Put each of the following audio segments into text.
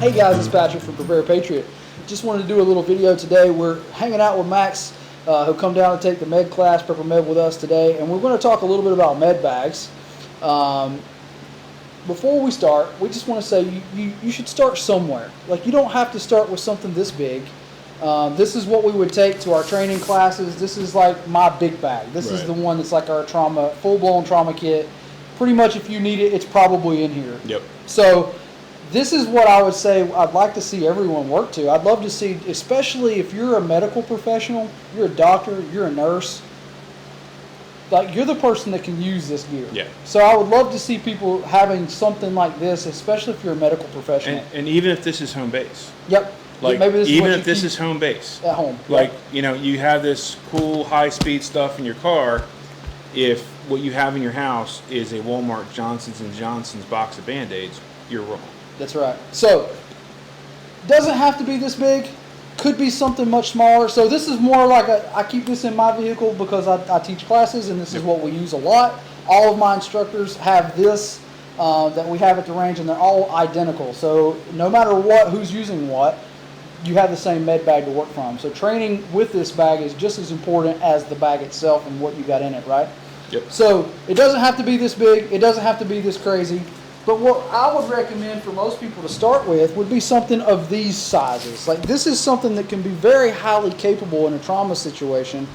Hey guys, it's Patrick from Prepare Patriot. Just wanted to do a little video today. We're hanging out with Max, who come down and take the med class, Prepper Med, with us today, and we're going to talk a little bit about med bags. Before we start, we just want to say you should start somewhere. Like, you don't have to start with something this big. This is what we would take to our training classes. This is like my big bag. This is the one that's like our trauma, full-blown trauma kit. Pretty much if you need it, it's probably in here. Yep. So this is what I would say I'd like to see everyone work to. I'd love to see, especially if you're a medical professional, you're a doctor, you're a nurse, like, you're the person that can use this gear. Yeah. So I would love to see people having something like this, especially if you're a medical professional. And even if this is home base. Yep. Like, maybe this even is if this is home base. At home. Like, you know, you have this cool high-speed stuff in your car. If what you have in your house is a Walmart Johnson's & Johnson's box of Band-Aids, you're wrong. That's right. So, doesn't have to be this big. Could be something much smaller. So this is more like I keep this in my vehicle because I teach classes, and this is what we use a lot. All of my instructors have this that we have at the range, and they're all identical. So no matter what, who's using what, you have the same med bag to work from. So training with this bag is just as important as the bag itself and what you got in it, right? Yep. So it doesn't have to be this big. It doesn't have to be this crazy. But what I would recommend for most people to start with would be something of these sizes. Like, this is something that can be very highly capable in a trauma situation,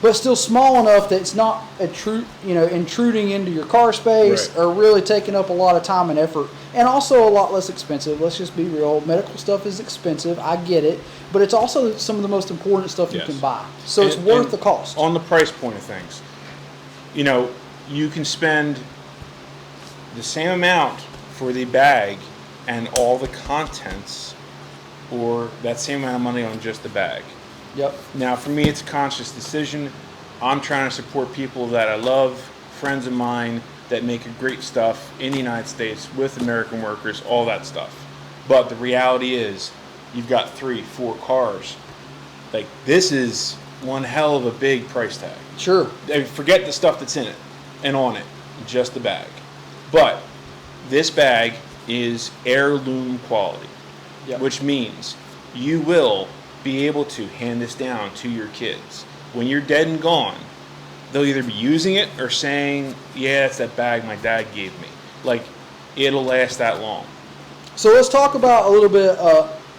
but still small enough that it's not intruding into your car space or really taking up a lot of time and effort. And also a lot less expensive. Let's just be real. Medical stuff is expensive. I get it. But it's also some of the most important stuff you can buy. So it's worth the cost. On the price point of things, you know, you can spend the same amount for the bag and all the contents, or that same amount of money on just the bag. Yep. Now, for me, it's a conscious decision. I'm trying to support people that I love, friends of mine that make great stuff in the United States with American workers, all that stuff. But the reality is, you've got 3-4 cars. Like, this is one hell of a big price tag. Sure. I mean, forget the stuff that's in it and on it, just the bag. But this bag is heirloom quality, which means you will be able to hand this down to your kids. When you're dead and gone, they'll either be using it or saying, yeah, it's that bag my dad gave me. Like, it'll last that long. So let's talk about a little bit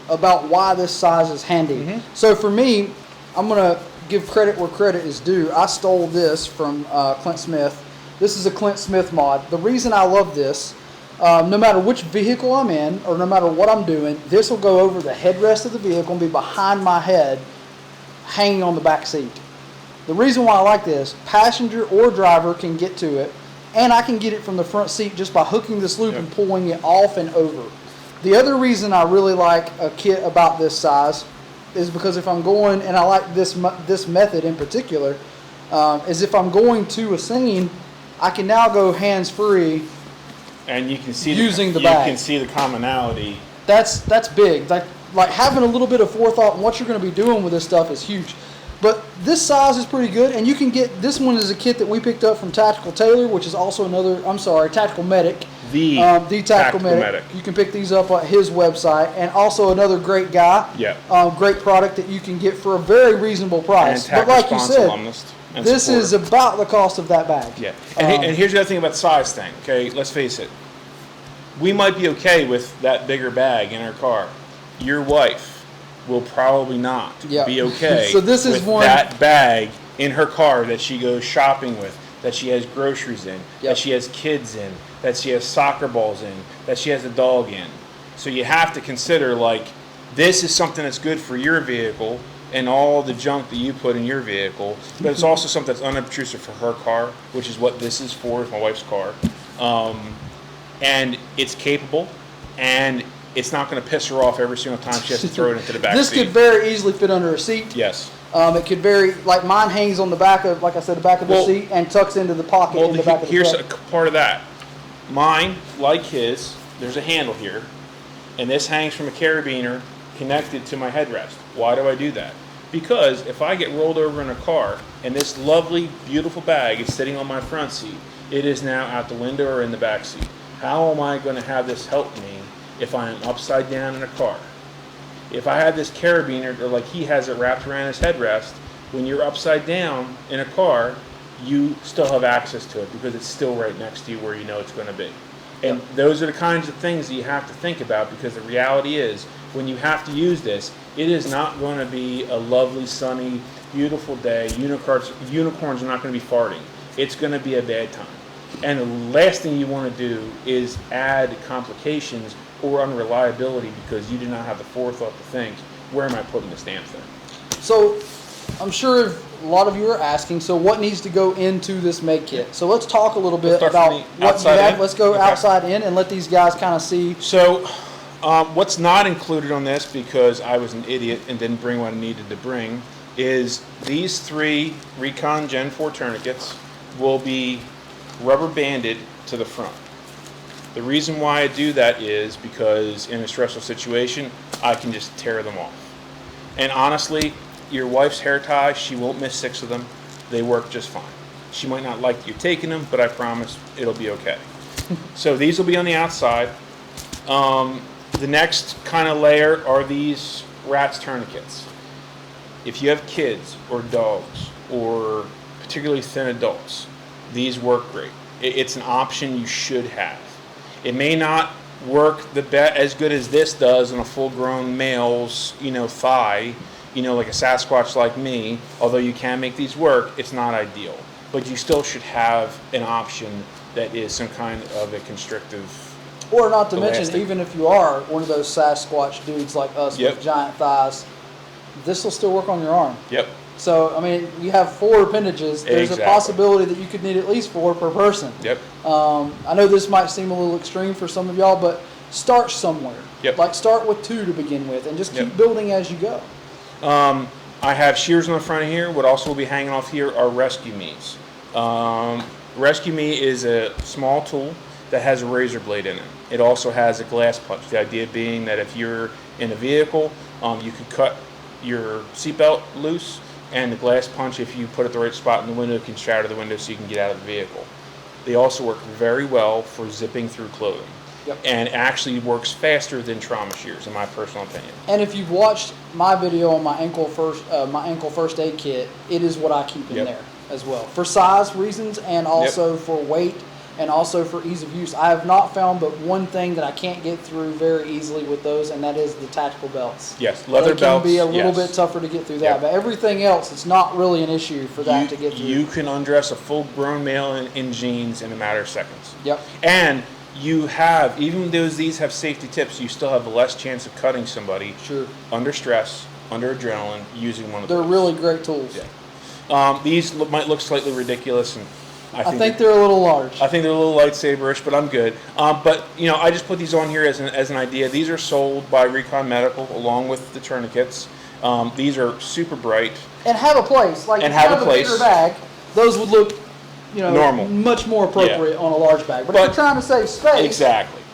about why this size is handy. So for me, I'm going to give credit where credit is due. I stole this from Clint Smith. This is a Clint Smith mod. The reason I love this, no matter which vehicle I'm in or no matter what I'm doing, this will go over the headrest of the vehicle and be behind my head, hanging on the back seat. The reason why I like this, passenger or driver can get to it, and I can get it from the front seat just by hooking this loop and pulling it off and over. The other reason I really like a kit about this size is because if I'm going, and I like this method in particular, is if I'm going to a scene, I can now go hands-free, and you can see using the bag. You can see the commonality. That's big. Like having a little bit of forethought in what you're going to be doing with this stuff is huge. But this size is pretty good, and you can get this one is a kit that we picked up from Tactical Tailor, which is also Tactical Medic. The Tactical Medic. You can pick these up at his website, and also another great guy. Yeah. Great product that you can get for a very reasonable price. And but like you said, alumnus. This is about the cost of that bag. Yeah. And here's the other thing about the size thing, okay? Let's face it. We might be okay with that bigger bag in our car. Your wife will probably not be okay so this is with that bag in her car that she goes shopping with, that she has groceries in, that she has kids in, that she has soccer balls in, that she has a dog in. So you have to consider, like, this is something that's good for your vehicle and all the junk that you put in your vehicle, but it's also something that's unobtrusive for her car, which is what this is for, is my wife's car. And it's capable, and it's not going to piss her off every single time she has to throw it into the back This seat. could very easily fit under a seat. Yes. It could very, like mine hangs on the back of, like I said, the back of the seat and tucks into the pocket in the back of the here's truck. a part of that. Mine, like his, there's a handle here, and this hangs from a carabiner connected to my headrest. Why do I do that? Because if I get rolled over in a car and this lovely, beautiful bag is sitting on my front seat, it is now out the window or in the back seat. How am I going to have this help me if I am upside down in a car. If I have this carabiner, or like he has it wrapped around his headrest, when you're upside down in a car, you still have access to it because it's still right next to you where you know it's going to be. And those are the kinds of things that you have to think about, because the reality is, when you have to use this, it is not going to be a lovely, sunny, beautiful day. Unicorns are not going to be farting. It's going to be a bad time. And the last thing you want to do is add complications or unreliability because you do not have the forethought to think, where am I putting this damn thing? So I'm sure a lot of you are asking, so what needs to go into this make kit? So let's talk a little bit about what you have. Let's go outside in and let these guys kind of see. So what's not included on this, because I was an idiot and didn't bring what I needed to bring, is these 3 Recon Gen 4 tourniquets will be rubber banded to the front. The reason why I do that is because in a stressful situation, I can just tear them off. And honestly, your wife's hair ties, she won't miss 6 of them. They work just fine. She might not like you taking them, but I promise it'll be okay. So these will be on the outside. The next kind of layer are these RATS tourniquets. If you have kids or dogs or particularly thin adults, these work great. It's an option you should have. It may not work as good as this does on a full-grown male's, thigh, like a Sasquatch like me. Although you can make these work, it's not ideal. But you still should have an option that is some kind of a constrictive. Or not to mention, even if you are one of those Sasquatch dudes like us with giant thighs, this will still work on your arm. Yep. So, I mean, you have 4 appendages. There's a possibility that you could need at least 4 per person. Yep. I know this might seem a little extreme for some of y'all, but start somewhere. Yep. Like, start with 2 to begin with, and just keep building as you go. I have shears on the front of here. What also will be hanging off here are Rescue Me's. Rescue Me is a small tool that has a razor blade in it. It also has a glass punch. The idea being that if you're in a vehicle, you can cut your seatbelt loose, and the glass punch, if you put it the right spot in the window, can shatter the window so you can get out of the vehicle. They also work very well for zipping through clothing. Yep. And actually works faster than trauma shears, in my personal opinion. And if you've watched my video on my ankle first aid kit, it is what I keep in there as well, for size reasons and also for weight and also for ease of use. I have not found but one thing that I can't get through very easily with those, and that is the tactical belts. Yes, leather belts. It can be a little bit tougher to get through that, but everything else, it's not really an issue for that to get through. You can undress a full-grown male in jeans in a matter of seconds. Yep. And you have, even though these have safety tips, you still have less chance of cutting somebody under stress, under adrenaline, using one of those. They're really great tools. Yeah. These might look slightly ridiculous, and I think they're a little large. I think they're a little lightsaber-ish, but I'm good. But I just put these on here as an idea. These are sold by Recon Medical along with the tourniquets. These are super bright and have a place. Like, and if you have a bigger bag, those would look normal, much more appropriate on a large bag. But if you're trying to save space,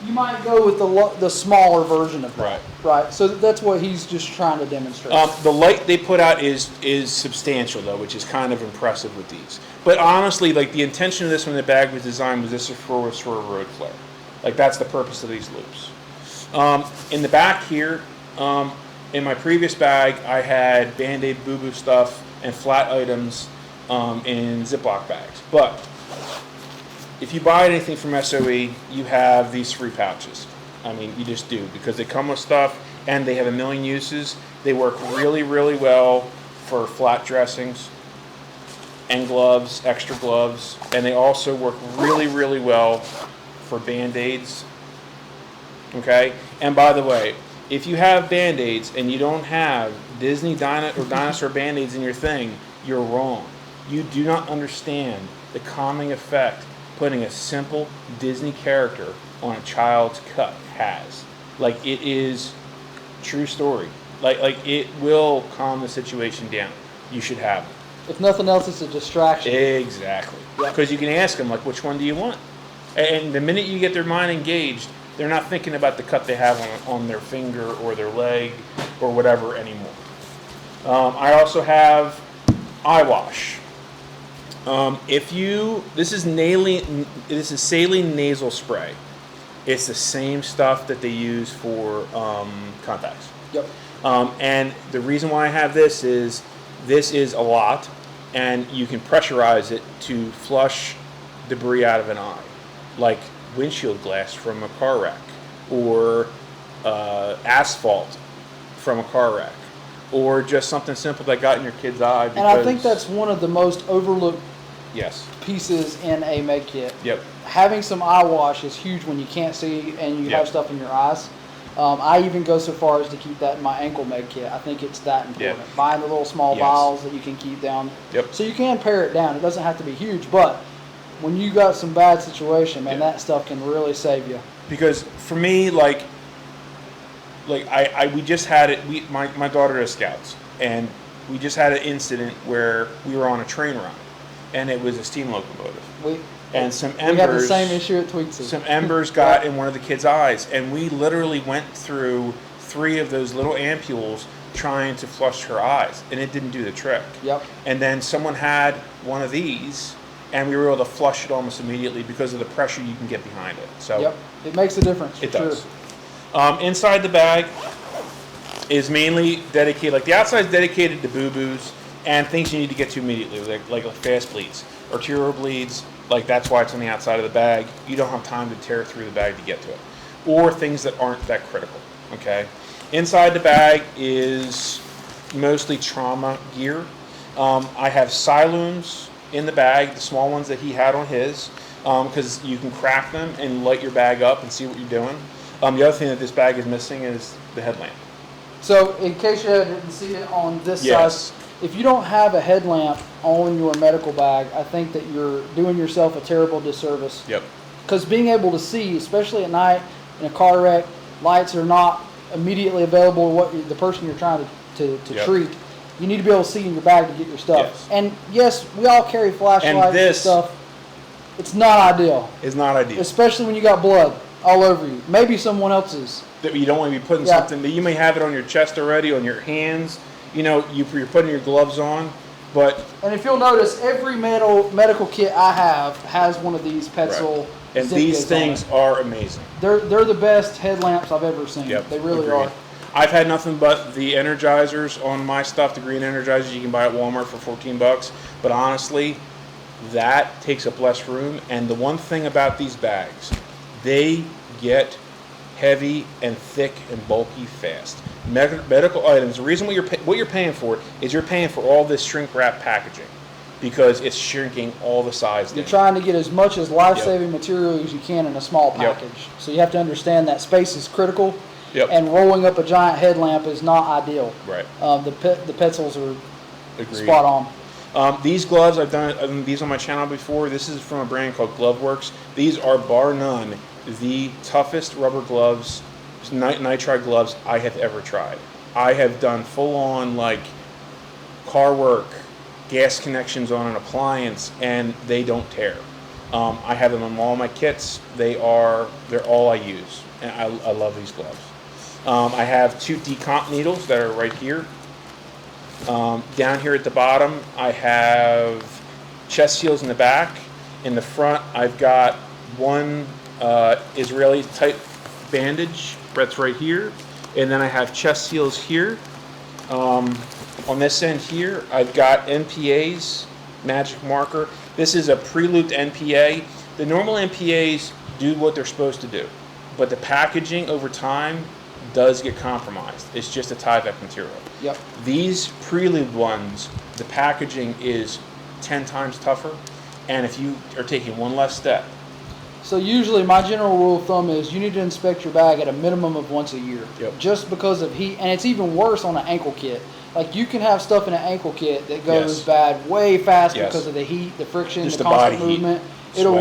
you might go with the smaller version of that. Right. So that's what he's just trying to demonstrate. The light they put out is substantial, though, which is kind of impressive with these. But honestly, like, the intention of this when the bag was designed was this for a road flare. Like, that's the purpose of these loops. In the back here, in my previous bag, I had Band-Aid, boo-boo stuff, and flat items in Ziploc bags. But if you buy anything from SOE, you have these 3 pouches. I mean, you just do, because they come with stuff and they have a million uses. They work really, really well for flat dressings and gloves, extra gloves, and they also work really, really well for Band-Aids. Okay? And by the way, if you have Band-Aids and you don't have Disney or dinosaur Band-Aids in your thing, you're wrong. You do not understand the calming effect putting a simple Disney character on a child's cut has. Like, it is true story. Like it will calm the situation down. You should have it. If nothing else, it's a distraction. Exactly. Because you can ask them, like, which one do you want? And the minute you get their mind engaged, they're not thinking about the cut they have on their finger or their leg or whatever anymore. I also have eye wash. This is saline nasal spray. It's the same stuff that they use for contacts. Yep. And the reason why I have this is a lot, and you can pressurize it to flush debris out of an eye, like windshield glass from a car wreck, or asphalt from a car wreck, or just something simple that got in your kid's eye. And I think that's one of the most overlooked yes. pieces in a med kit. Yep. Having some eye wash is huge when you can't see and you have stuff in your eyes. I even go so far as to keep that in my ankle med kit. I think it's that important. Yeah. Buying the little small vials that you can keep down. Yep. So you can pare it down. It doesn't have to be huge, but when you got some bad situation, man, that stuff can really save you. Because for me, like we just had it. My daughter is Scouts, and we just had an incident where we were on a train run, and it was a steam locomotive. And some embers. We had the same issue at Tweetsie. Some embers got in one of the kids' eyes, and we literally went through 3 of those little ampules trying to flush her eyes, and it didn't do the trick. Yep. And then someone had one of these, and we were able to flush it almost immediately because of the pressure you can get behind it. So yep, it makes a difference. It does. Inside the bag is mainly dedicated, like the outside is dedicated to boo-boos and things you need to get to immediately, like fast bleeds, arterial bleeds. Like that's why it's on the outside of the bag. You don't have time to tear through the bag to get to it. Or things that aren't that critical, okay? Inside the bag is mostly trauma gear. I have Siloons in the bag, the small ones that he had on his, because you can crack them and light your bag up and see what you're doing. The other thing that this bag is missing is the headlamp. So in case you didn't see it on this Yes. side, if you don't have a headlamp on your medical bag, I think that you're doing yourself a terrible disservice. Yep. Because being able to see, especially at night in a car wreck, lights are not immediately available to the person you're trying to treat. You need to be able to see in your bag to get your stuff. Yes. And yes, we all carry flashlights and stuff. It's not ideal. It's not ideal. Especially when you got blood all over you. Maybe someone else's. That you don't want to be putting something that you may have it on your chest already, on your hands. You know, you're putting your gloves on, but... And if you'll notice, every medical kit I have has one of these Petzl. And these things are amazing. They're the best headlamps I've ever seen. Yep, They really agreed. are. I've had nothing but the Energizers on my stuff, the green Energizers you can buy at Walmart for $14. But honestly, that takes up less room. And the one thing about these bags, they get heavy and thick and bulky fast. Medical items, the reason what you're paying for is you're paying for all this shrink wrap packaging because it's shrinking all the size down. You're trying to get as much as life-saving material as you can in a small package. So you have to understand that space is critical, and rolling up a giant headlamp is not ideal. Right. The Petzls are Agreed. spot on. These gloves, I've done these on my channel before. This is from a brand called GloveWorks. These are bar none the toughest rubber gloves, nitride gloves I have ever tried. I have done full-on like car work, gas connections on an appliance, and they don't tear. I have them on all my kits. They're all I use, and I love these gloves. I have 2 decomp needles that are right here. Down here at the bottom, I have chest seals in the back. In the front, I've got one Israeli type bandage that's right here, and then I have chest seals here. On this end here, I've got NPAs, magic marker. This is a pre-looped NPA. The normal NPAs do what they're supposed to do, but the packaging over time does get compromised. It's just a Tyvek material. Yep. These pre-lubed ones, the packaging is 10 times tougher, and if you are taking one less step. So usually my general rule of thumb is you need to inspect your bag at a minimum of once a year. Yep. Just because of heat, and it's even worse on an ankle kit. Like you can have stuff in an ankle kit that goes bad way fast because of the heat, the friction, just the body constant movement. Heat, it'll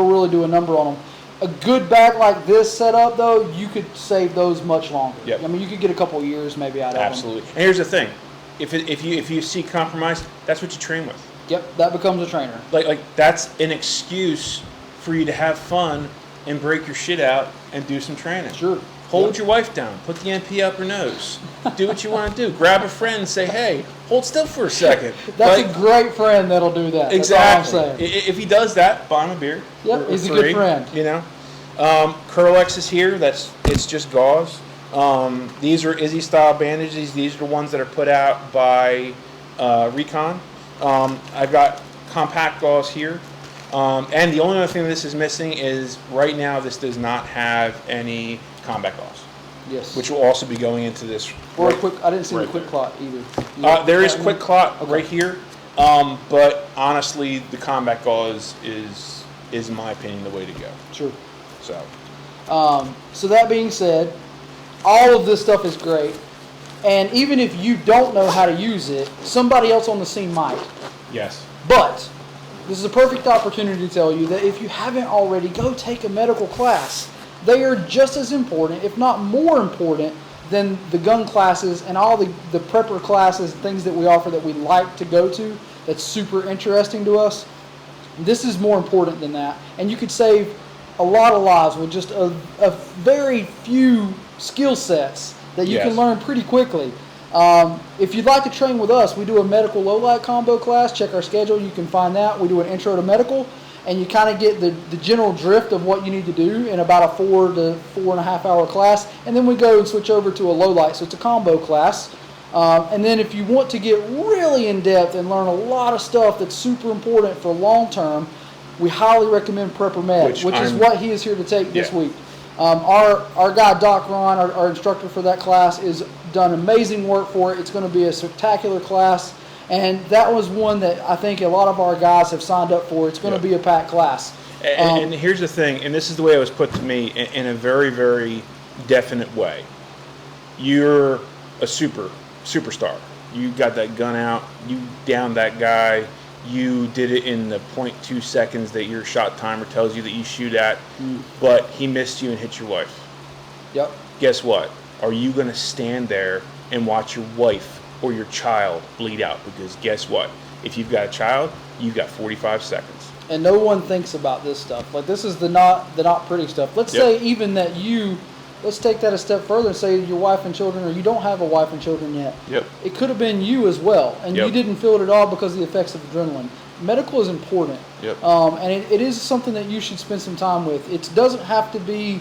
really do a number on them. A good bag like this set up though, you could save those much longer. Yep. I mean, you could get a couple years maybe out of them. Absolutely. And here's the thing: if you see compromise, that's what you train with. Yep, that becomes a trainer. Like that's an excuse for you to have fun and break your shit out and do some training. Sure. Hold your wife down. Put the NP up her nose. Do what you want to do. Grab a friend and say, hey, hold still for a second. That's a great friend that'll do that. Exactly. That's all I'm saying. If he does that, buy him a beer. Yep, he's a good friend. You know? Curlex is here. It's just gauze. These are Izzy style bandages. These are the ones that are put out by Recon. I've got compact gauze here. And the only other thing this is missing is right now this does not have any combat gauze. Yes. Which will also be going into this. Or I didn't see the quick clot either. There is quick clot right here. But honestly, the combat gauze is in my opinion the way to go. Sure. So that being said, all of this stuff is great, and even if you don't know how to use it, somebody else on the scene might. Yes. But this is a perfect opportunity to tell you that if you haven't already, go take a medical class. They are just as important, if not more important, than the gun classes and all the prepper classes and things that we offer that we like to go to that's super interesting to us. This is more important than that. And you could save a lot of lives with just a very few skill sets that you can learn pretty quickly. If you'd like to train with us, we do a medical low-light combo class. Check our schedule. You can find that. We do an intro to medical, and you kind of get the general drift of what you need to do in about a 4 to 4.5 hour class. And then we go and switch over to a low-light. So it's a combo class. And then if you want to get really in-depth and learn a lot of stuff that's super important for long-term, we highly recommend Prepper Med, which is what he is here to take this week. Our guy, Doc Ron, our instructor for that class, is done amazing work for it. It's going to be a spectacular class. And that was one that I think a lot of our guys have signed up for. It's going to be a packed class. And here's the thing, and this is the way it was put to me in a very, very definite way. You're a superstar. You got that gun out. You downed that guy. You did it in the 0.2 seconds that your shot timer tells you that you shoot at, but he missed you and hit your wife. Yep. Guess what? Are you going to stand there and watch your wife or your child bleed out? Because guess what? If you've got a child, you've got 45 seconds. And no one thinks about this stuff. Like, this is the not pretty stuff. Let's say even that let's take that a step further and say your wife and children, or you don't have a wife and children yet. Yep. It could have been you as well, and you didn't feel it at all because of the effects of adrenaline. Medical is important, and it is something that you should spend some time with. It doesn't have to be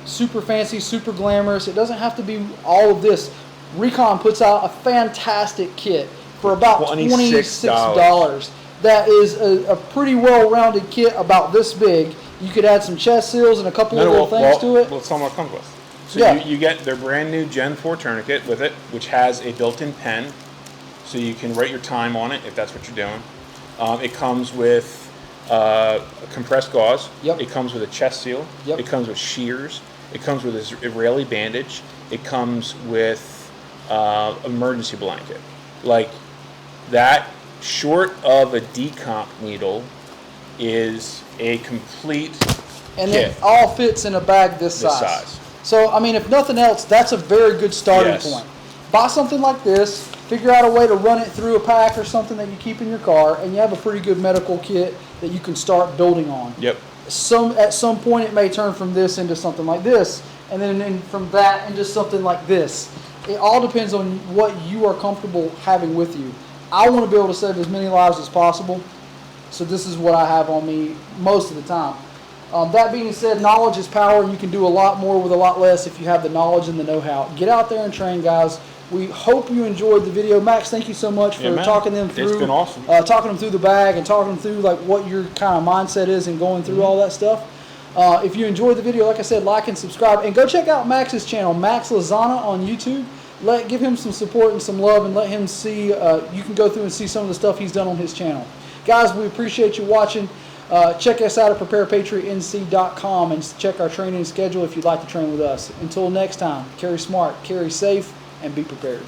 super fancy, super glamorous. It doesn't have to be all of this. Recon puts out a fantastic kit for about $26. That is a pretty well-rounded kit about this big. You could add some chest seals and a couple of little things to it. Well, it's what it comes with. So you get their brand new Gen 4 tourniquet with it, which has a built-in pen, so you can write your time on it if that's what you're doing. It comes with compressed gauze. Yep. It comes with a chest seal. Yep. It comes with shears. It comes with this Israeli bandage. It comes with emergency blanket. Like that, short of a decomp needle, is a complete and kit. It all fits in a bag this size. So, I mean, if nothing else, that's a very good starting point. Buy something like this, figure out a way to run it through a pack or something that you keep in your car, and you have a pretty good medical kit that you can start building on. Yep. At some point, it may turn from this into something like this, and then from that into something like this. It all depends on what you are comfortable having with you. I want to be able to save as many lives as possible, so this is what I have on me most of the time. That being said, knowledge is power, and you can do a lot more with a lot less if you have the knowledge and the know-how. Get out there and train, guys. We hope you enjoyed the video. Max, thank you so much for talking them through. It's been awesome. Talking them through the bag and talking them through like what your kind of mindset is and going through all that stuff. If you enjoyed the video, like I said, like and subscribe. And go check out Max's channel, Max Lizana on YouTube. Give him some support and some love, and let him see. You can go through and see some of the stuff he's done on his channel. Guys, we appreciate you watching. Check us out at preparepatriotnc.com and check our training schedule if you'd like to train with us. Until next time, carry smart, carry safe, and be prepared.